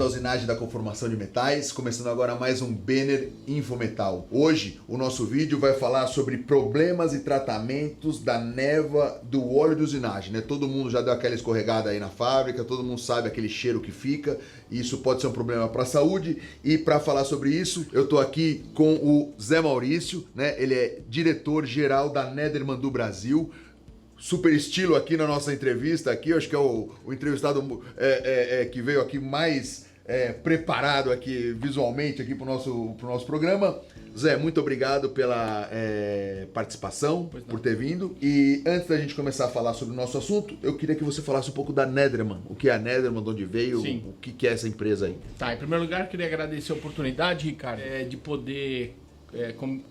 da usinagem da conformação de metais, começando agora mais um Benner Infometal. Hoje o nosso vídeo vai falar sobre problemas e tratamentos da névoa do óleo de usinagem, né? Todo mundo já deu aquela escorregada aí na fábrica, todo mundo sabe aquele cheiro que fica, e isso pode ser um problema para a saúde. E para falar sobre isso, eu tô aqui com o Zé Maurício, né? Ele é diretor-geral da Nederman do Brasil. Super estilo aqui na nossa entrevista aqui, eu acho que é o entrevistado que veio aqui mais preparado aqui visualmente aqui pro nosso programa. Zé, muito obrigado pela participação, por ter vindo. E antes da gente começar a falar sobre o nosso assunto, eu queria que você falasse um pouco da Nederman. O que é a Nederman, de onde veio, Sim. o que é essa empresa aí? Tá, em primeiro lugar, eu queria agradecer a oportunidade, Ricardo, de poder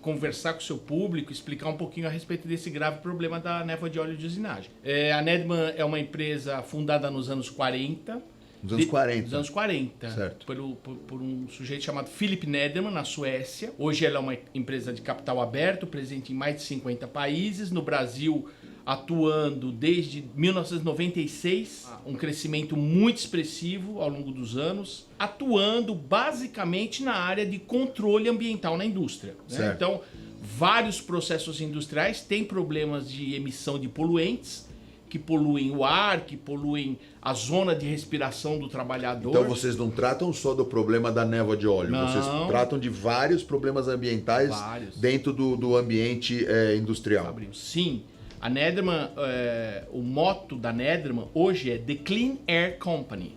conversar com o seu público, explicar um pouquinho a respeito desse grave problema da névoa de óleo de usinagem. A Nederman é uma empresa fundada nos anos 40. Nos anos 40. Nos anos 40. Certo. Por um sujeito chamado Philip Nederman, na Suécia. Hoje ela é uma empresa de capital aberto, presente em mais de 50 países. No Brasil, atuando desde 1996, um crescimento muito expressivo ao longo dos anos, atuando basicamente na área de controle ambiental na indústria. Né? Então, vários processos industriais têm problemas de emissão de poluentes, que poluem o ar, que poluem a zona de respiração do trabalhador. Então vocês não tratam só do problema da névoa de óleo, não. Vocês tratam de vários problemas ambientais dentro do ambiente industrial. Sim. A Nederman, o motto da Nederman hoje é The Clean Air Company.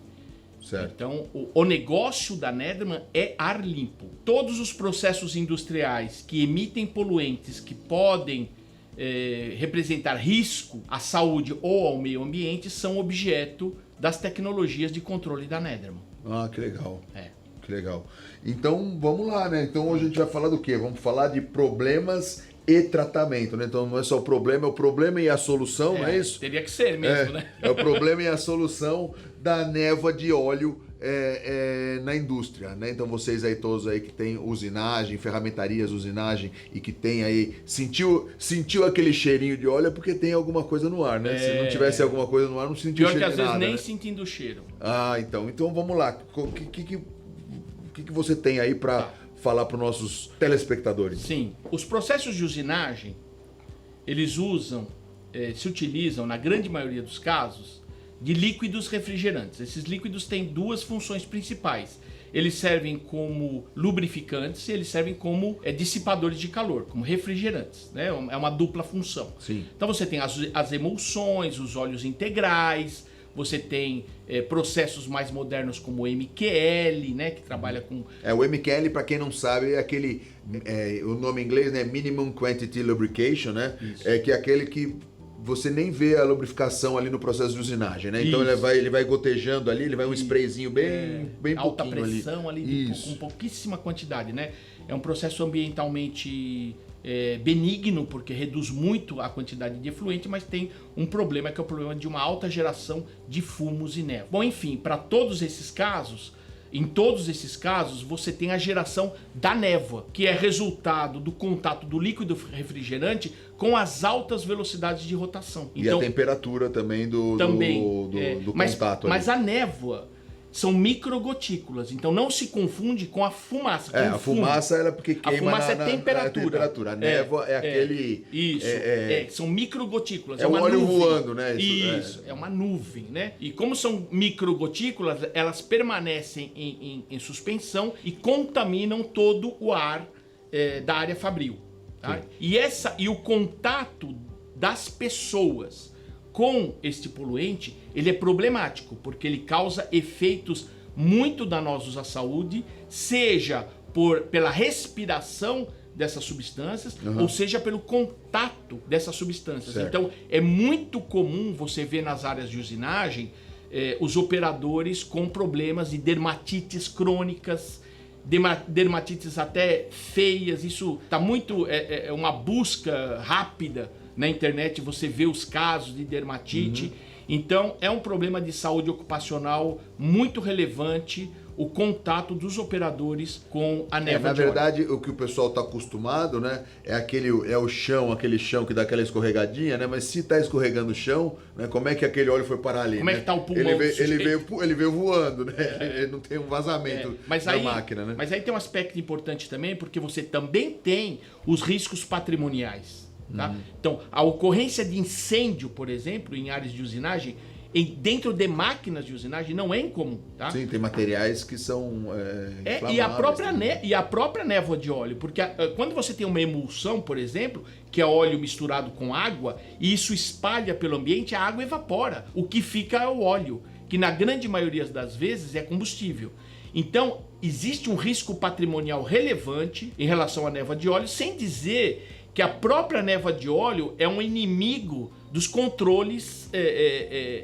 Certo. Então, o negócio da Nederman é ar limpo. Todos os processos industriais que emitem poluentes que podem representar risco à saúde ou ao meio ambiente são objeto das tecnologias de controle da Nederman. Ah, que legal. Que legal. Então, vamos lá, né? Então, hoje a gente vai falar do quê? Vamos falar de problemas e tratamento, né? Então não é só o problema e a solução, não é isso? Teria que ser mesmo, né? É o problema e a solução da névoa de óleo na indústria, né? Então vocês aí todos aí que tem usinagem, ferramentarias, usinagem e que tem aí, sentiu aquele cheirinho de óleo é porque tem alguma coisa no ar, né? Se não tivesse alguma coisa no ar, não sentiu cheiro de nada. Pior que às vezes nem né? sentindo o cheiro. Ah, então vamos lá. O que você tem aí para falar para os nossos telespectadores? Sim, os processos de usinagem, eles se utilizam, na grande maioria dos casos, de líquidos refrigerantes. Esses líquidos têm duas funções principais. Eles servem como lubrificantes e eles servem como dissipadores de calor, como refrigerantes, né? É uma dupla função. Sim. Então você tem as emulsões, os óleos integrais, você tem processos mais modernos como o MQL, né, que trabalha com... O MQL, para quem não sabe, é aquele, o nome em inglês, né, Minimum Quantity Lubrication, né, que é aquele que você nem vê a lubrificação ali no processo de usinagem, né? Então ele vai gotejando ali, ele vai um sprayzinho bem alta pouquinho pressão ali com pouquíssima quantidade, né? É um processo ambientalmente benigno, porque reduz muito a quantidade de efluente, mas tem um problema, que é o problema de uma alta geração de fumos e névoa. Bom, enfim, para todos esses casos, em todos esses casos, você tem a geração da névoa, que é resultado do contato do líquido refrigerante com as altas velocidades de rotação. E então, a temperatura também do contato. Mas a névoa são microgotículas, então não se confunde com a fumaça. A fumaça ela porque queima a fumaça é temperatura. A névoa é aquele... Isso, são microgotículas. É um óleo nuvem voando, né? Isso, é uma nuvem, né? E como são microgotículas, elas permanecem em suspensão e contaminam todo o ar da área fabril. Tá? E o contato das pessoas com este poluente, ele é problemático, porque ele causa efeitos muito danosos à saúde, seja pela respiração dessas substâncias, ou seja pelo contato dessas substâncias. Certo. Então, é muito comum você ver nas áreas de usinagem os operadores com problemas de dermatites crônicas, dermatites até feias. Isso está muito... uma busca rápida na internet você vê os casos de dermatite. Então, é um problema de saúde ocupacional muito relevante o contato dos operadores com a névoa na de óleo. verdade, o que o pessoal está acostumado, né, é o chão, aquele chão que dá aquela escorregadinha, né? Mas se está escorregando o chão, né, como é que aquele óleo foi parar ali? Como é né? que tá o pulmão do sujeito? Ele veio voando, né? Ele não tem um vazamento da máquina, né? Mas aí tem um aspecto importante também, porque você também tem os riscos patrimoniais. Tá? Então, a ocorrência de incêndio, por exemplo, em áreas de usinagem, dentro de máquinas de usinagem não é incomum, tá? Sim, tem materiais que são e a própria névoa de óleo, porque quando você tem uma emulsão, por exemplo, que é óleo misturado com água, e isso espalha pelo ambiente, a água evapora. O que fica é o óleo, que na grande maioria das vezes é combustível. Então, existe um risco patrimonial relevante em relação à névoa de óleo, sem dizer que a própria névoa de óleo é um inimigo dos controles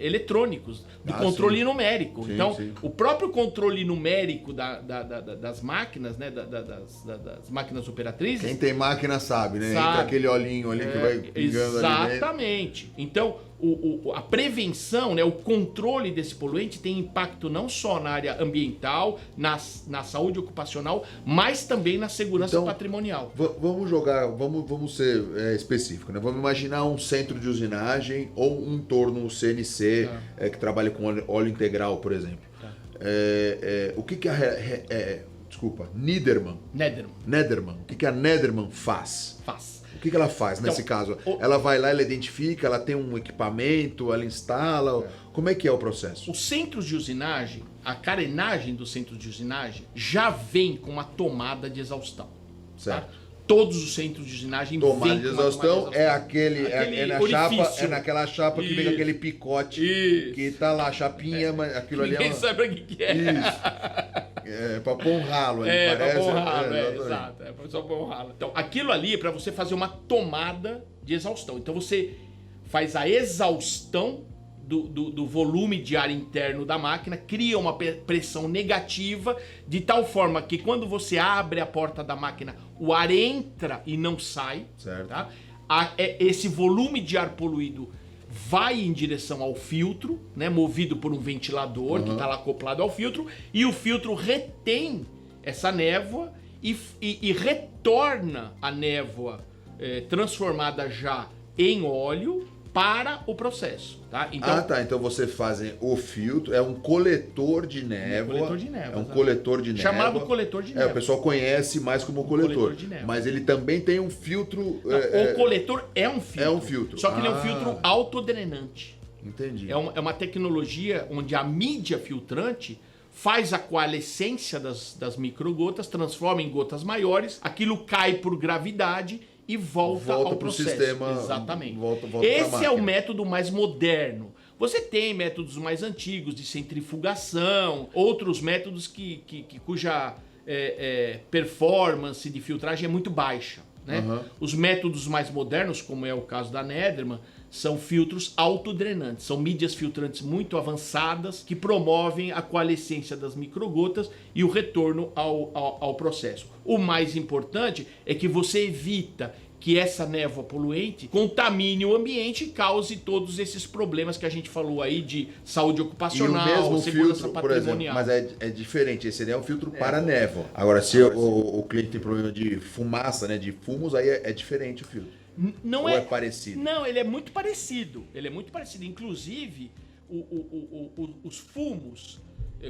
eletrônicos, do controle numérico. Sim, então, sim. o próprio controle numérico das máquinas, né, das máquinas operatrizes... Quem tem máquina sabe, né? Sabe. Entra aquele olhinho ali que vai pingando ali. Exatamente. Então, a prevenção, né, o controle desse poluente tem impacto não só na área ambiental, na saúde ocupacional, mas também na segurança patrimonial. Vamos ser específico, né? Vamos imaginar um centro de usinagem ou um torno CNC que trabalha com óleo integral, por exemplo. O que desculpa, Nederman. O que a Nederman faz? O que ela faz nesse caso? Ela vai lá, ela identifica, ela tem um equipamento, ela instala. Como é que é o processo? Os centros de usinagem, a carenagem dos centros de usinagem já vem com uma tomada de exaustão. Certo. Tá? Todos os centros de usinagem tomada vêm de exaustão é orifício. naquela chapa que vem com aquele picote que tá lá, a chapinha, mas aquilo ali Ninguém sabe o que é. Isso. É pra pôr um ralo ali, parece. Pra pôr um ralo, exato. É pra só pôr um ralo. Então, aquilo ali é pra você fazer uma tomada de exaustão. Então, você faz a exaustão do volume de ar interno da máquina, cria uma pressão negativa, de tal forma que quando você abre a porta da máquina, o ar entra e não sai. Certo. Tá? Esse volume de ar poluído vai em direção ao filtro, né, movido por um ventilador que está lá acoplado ao filtro, e o filtro retém essa névoa e retorna a névoa transformada já em óleo para o processo, tá? Então, então você faz o filtro, é um coletor de névoa. É um coletor de névoa. Chamado coletor de névoa. O pessoal conhece mais como coletor de névoa. Mas ele também tem um filtro... o coletor é um filtro. É um filtro. Só que ele é um filtro autodrenante. Entendi. É uma tecnologia onde a mídia filtrante faz a coalescência das microgotas, transforma em gotas maiores, aquilo cai por gravidade e volta ao processo. Sistema, exatamente. Volta Esse é o método mais moderno. Você tem métodos mais antigos de centrifugação, outros métodos cuja performance de filtragem é muito baixa. Né? Os métodos mais modernos, como é o caso da Nederman, são filtros autodrenantes, são mídias filtrantes muito avançadas que promovem a coalescência das microgotas e o retorno ao processo. O mais importante é que você evita que essa névoa poluente contamine o ambiente e cause todos esses problemas que a gente falou aí de saúde ocupacional, e o mesmo segurança filtro, patrimonial. Por exemplo, mas é diferente, esse é um filtro para névoa. Agora, se o cliente tem problema de fumaça, né, de fumos, aí é diferente o filtro. Não Ou é parecido? Não, ele é muito parecido. Inclusive, os fumos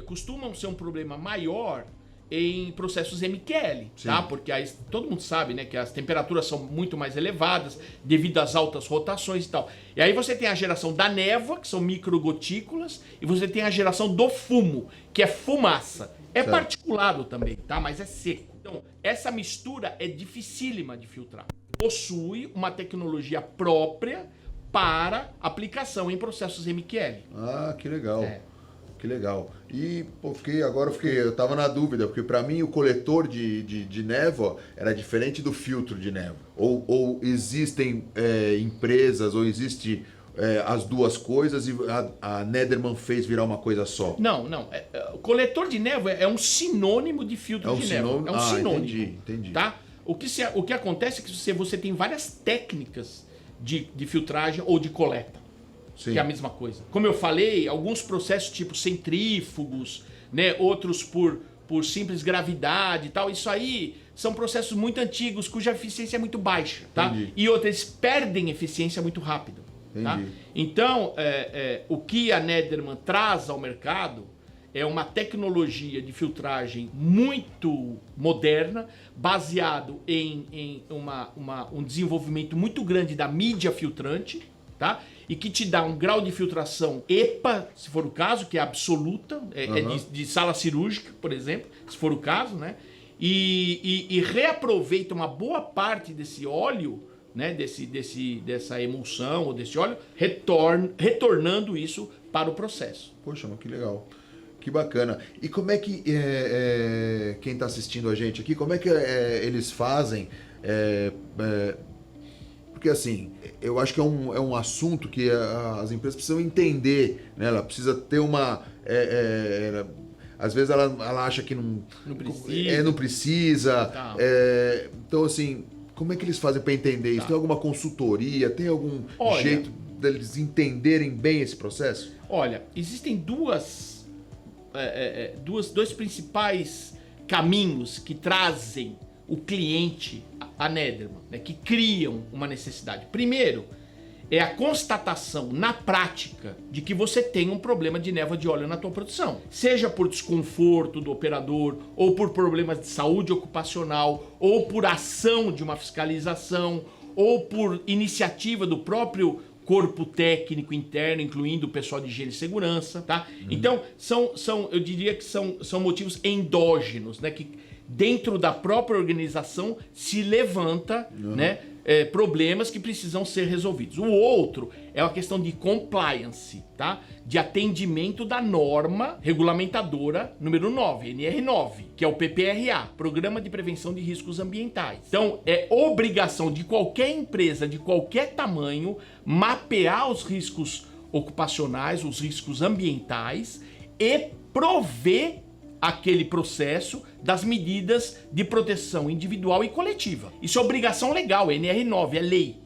costumam ser um problema maior em processos MQL, tá? Porque aí, todo mundo sabe, né, que as temperaturas são muito mais elevadas devido às altas rotações e tal. E aí você tem a geração da névoa, que são microgotículas, e você tem a geração do fumo, que é fumaça. É particulado também, tá? Mas é seco. Então, essa mistura é dificílima de filtrar. Possui uma tecnologia própria para aplicação em processos MQL. Ah, que legal. Que legal. E eu tava na dúvida, porque para mim o coletor de névoa era diferente do filtro de névoa. Ou existem empresas, ou existe as duas coisas e a Nederman fez virar uma coisa só? Não. O coletor de névoa é um sinônimo de filtro de névoa. É um sinônimo. Entendi. Tá? O que acontece é que você tem várias técnicas de filtragem ou de coleta. Sim. Que é a mesma coisa. Como eu falei, alguns processos tipo centrífugos, né, outros por simples gravidade e tal, isso aí são processos muito antigos cuja eficiência é muito baixa, tá? Entendi. E outros perdem eficiência muito rápido. Tá? Então, o que a Nederman traz ao mercado é uma tecnologia de filtragem muito moderna, baseado em um desenvolvimento muito grande da mídia filtrante, tá? E que te dá um grau de filtração EPA, se for o caso, que é absoluta, de sala cirúrgica, por exemplo, se for o caso, né? E reaproveita uma boa parte desse óleo, né? Dessa emulsão ou desse óleo, retornando isso para o processo. Poxa, mas que legal. Que bacana. E como é que quem está assistindo a gente aqui, como é que eles fazem? Porque assim, eu acho que é um assunto que as empresas precisam entender, né? Ela precisa ter uma... às vezes ela acha que não precisa. Não precisa. Tá. Então assim, como é que eles fazem para entender isso? Tem alguma consultoria? Tem algum jeito deles entenderem bem esse processo? Olha, existem dois principais caminhos que trazem o cliente a Nederman, né, que criam uma necessidade. Primeiro, é a constatação na prática de que você tem um problema de névoa de óleo na tua produção. Seja por desconforto do operador, ou por problemas de saúde ocupacional, ou por ação de uma fiscalização, ou por iniciativa do próprio corpo técnico interno, incluindo o pessoal de higiene e segurança, tá? Então, eu diria que são motivos endógenos, né? Que dentro da própria organização se levanta, né? Problemas que precisam ser resolvidos. O outro é uma questão de compliance, tá? De atendimento da norma regulamentadora número 9, NR9, que é o PPRA, Programa de Prevenção de Riscos Ambientais. Então, é obrigação de qualquer empresa, de qualquer tamanho, mapear os riscos ocupacionais, os riscos ambientais e prover aquele processo das medidas de proteção individual e coletiva. Isso é obrigação legal, NR9, é lei,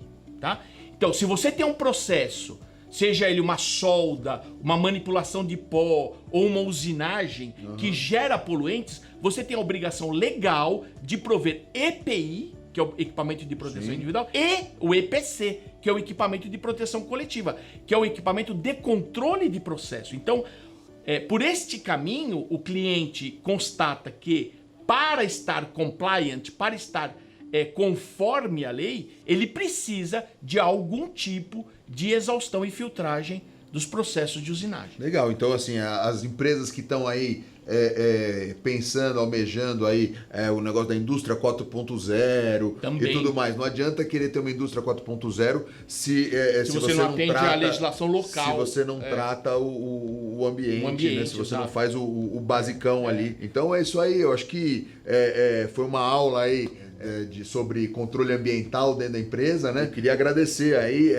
tá? Então, se você tem um processo, seja ele uma solda, uma manipulação de pó ou uma usinagem que gera poluentes, você tem a obrigação legal de prover EPI, que é o equipamento de proteção individual, e o EPC, que é o equipamento de proteção coletiva, que é o equipamento de controle de processo. Então, por este caminho, o cliente constata que para estar compliant, para estar conforme a lei, ele precisa de algum tipo de exaustão e filtragem dos processos de usinagem. Legal, então assim, as empresas que estão aí pensando, almejando aí o negócio da indústria 4.0 e tudo mais. Não adianta querer ter uma indústria 4.0 se você não atende a legislação local. Se você não trata o ambiente, né? Se você não faz o basicão ali. Então é isso aí, eu acho que foi uma aula aí sobre controle ambiental dentro da empresa, né? Eu queria agradecer aí,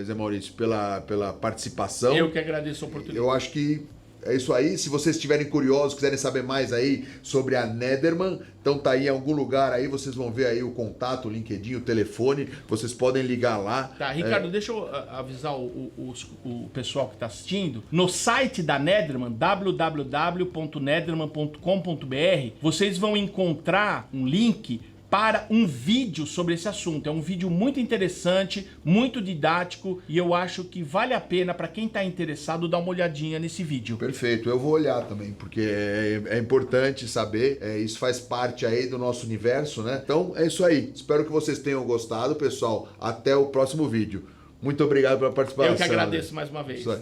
Zé Maurício, pela participação. Eu que agradeço a oportunidade. Eu acho que é isso aí. Se vocês estiverem curiosos, quiserem saber mais aí sobre a Nederman, então tá aí em algum lugar aí, vocês vão ver aí o contato, o LinkedIn, o telefone, vocês podem ligar lá. Tá, Ricardo, deixa eu avisar o pessoal que está assistindo. No site da Nederman, www.nederman.com.br, vocês vão encontrar um link para um vídeo sobre esse assunto. É um vídeo muito interessante, muito didático, e eu acho que vale a pena para quem está interessado dar uma olhadinha nesse vídeo. Perfeito, eu vou olhar também, porque é importante saber, isso faz parte aí do nosso universo, né? Então é isso aí, espero que vocês tenham gostado, pessoal. Até o próximo vídeo. Muito obrigado pela participação. Eu que agradeço mais uma vez. Isso aí.